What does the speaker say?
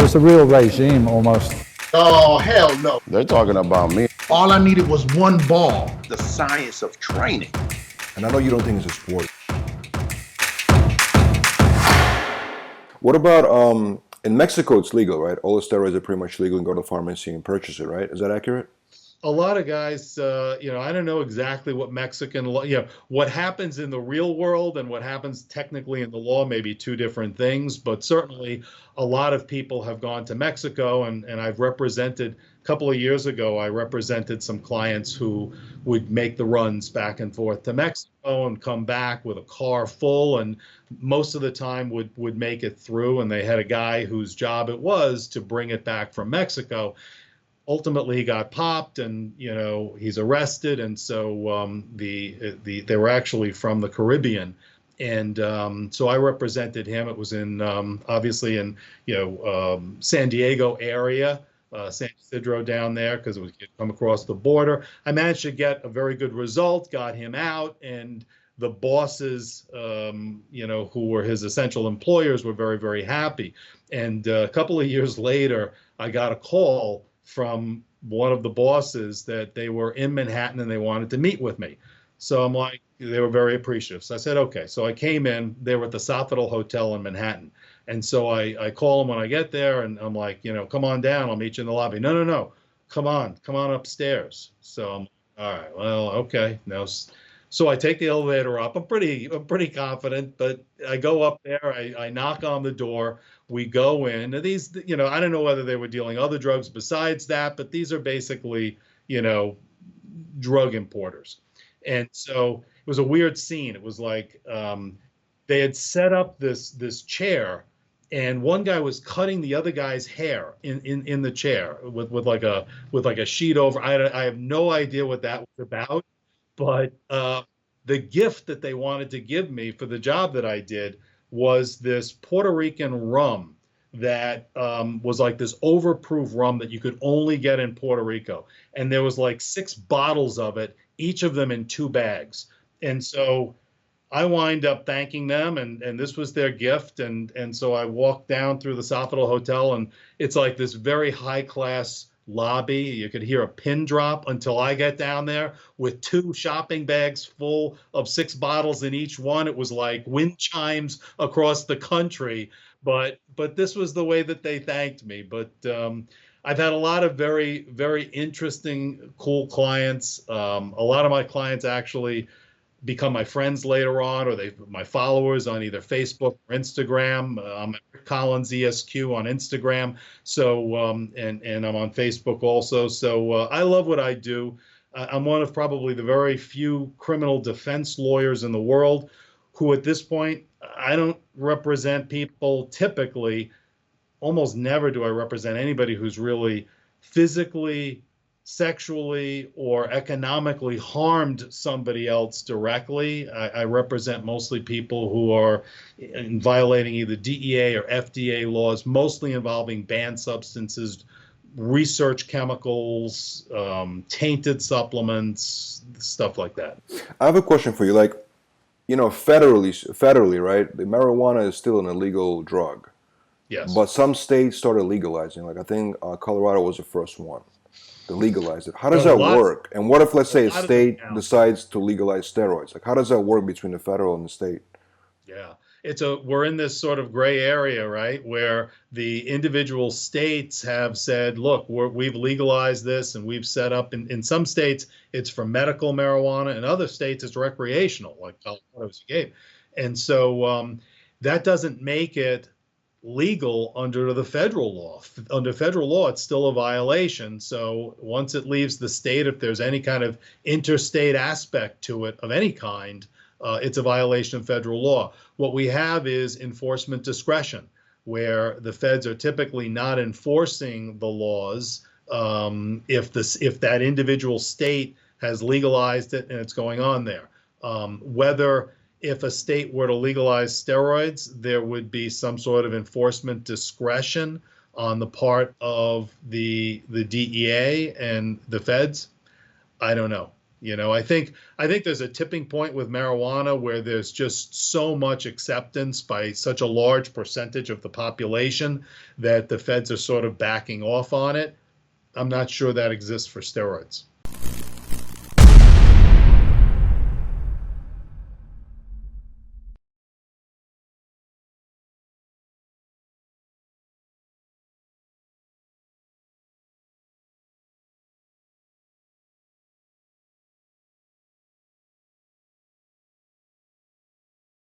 was the real regime almost. Oh, hell no. They're talking about me. All I needed was one ball. The science of training. And I know you don't think it's a sport. What about, in Mexico it's legal, right? All the steroids are pretty much legal and go to the pharmacy and purchase it, right? Is that accurate? A lot of guys, I don't know exactly what Mexican law, what happens in the real world and what happens technically in the law may be two different things, but certainly a lot of people have gone to Mexico, and I've represented, a couple of years ago, I represented some clients who would make the runs back and forth to Mexico and come back with a car full, and most of the time would make it through, and they had a guy whose job it was to bring it back from Mexico. Ultimately, he got popped, and he's arrested, and so they were actually from the Caribbean, and so I represented him. It was in obviously in San Diego area, San Isidro down there, because it was come across the border. I managed to get a very good result, got him out, and the bosses, who were his essential employers, were very, very happy. And a couple of years later, I got a call from one of the bosses that they were in Manhattan and they wanted to meet with me. So I'm like, they were very appreciative. So I said, okay. So I came in, they were at the Sofitel Hotel in Manhattan. And so I call them when I get there, and I'm like, come on down, I'll meet you in the lobby. No, come on upstairs. So I'm, all right, well, okay. Now, so I take the elevator up. I'm pretty confident, but I go up there, I knock on the door. We go in. These, I don't know whether they were dealing other drugs besides that, but these are basically, drug importers. And so it was a weird scene. It was like they had set up this chair, and one guy was cutting the other guy's hair in the chair with like a sheet over. I have no idea what that was about, but the gift that they wanted to give me for the job that I did was this Puerto Rican rum that was like this overproof rum that you could only get in Puerto Rico. And there was like 6 bottles of it, each of them in 2 bags. And so I wind up thanking them, and this was their gift. And so I walked down through the Sofitel Hotel, and it's like this very high class lobby. You could hear a pin drop until I get down there with 2 shopping bags full of 6 bottles in each one. It was like wind chimes across the country, but this was the way that they thanked me. But I've had a lot of very, very interesting, cool clients. A lot of my clients actually become my friends later on, or my followers on either Facebook or Instagram. I'm at Collins Esq on Instagram. So, and I'm on Facebook also. So I love what I do. I'm one of probably the very few criminal defense lawyers in the world who at this point, I don't represent people typically. Almost never do I represent anybody who's really physically, sexually, or economically harmed somebody else directly. I represent mostly people who are violating either DEA or FDA laws, mostly involving banned substances, research chemicals, tainted supplements, stuff like that. I have a question for you. Like, federally, right? The marijuana is still an illegal drug. Yes. But some states started legalizing. Like, I think Colorado was the first one to legalize it. How does that work? And what if, let's say, a state decides to legalize steroids? Like, how does that work between the federal and the state? Yeah, we're in this sort of gray area, right, where the individual states have said, look, we've legalized this, and we've set up, in some states, it's for medical marijuana, and other states it's recreational, like Colorado gave. And so that doesn't make it legal under the federal law. Under federal law, it's still a violation. So once it leaves the state, if there's any kind of interstate aspect to it of any kind, it's a violation of federal law. What we have is enforcement discretion, where the feds are typically not enforcing the laws if that individual state has legalized it and it's going on there. Whether if a state were to legalize steroids, there would be some sort of enforcement discretion on the part of the DEA and the feds. I don't know. I think there's a tipping point with marijuana where there's just so much acceptance by such a large percentage of the population that the feds are sort of backing off on it. I'm not sure that exists for steroids.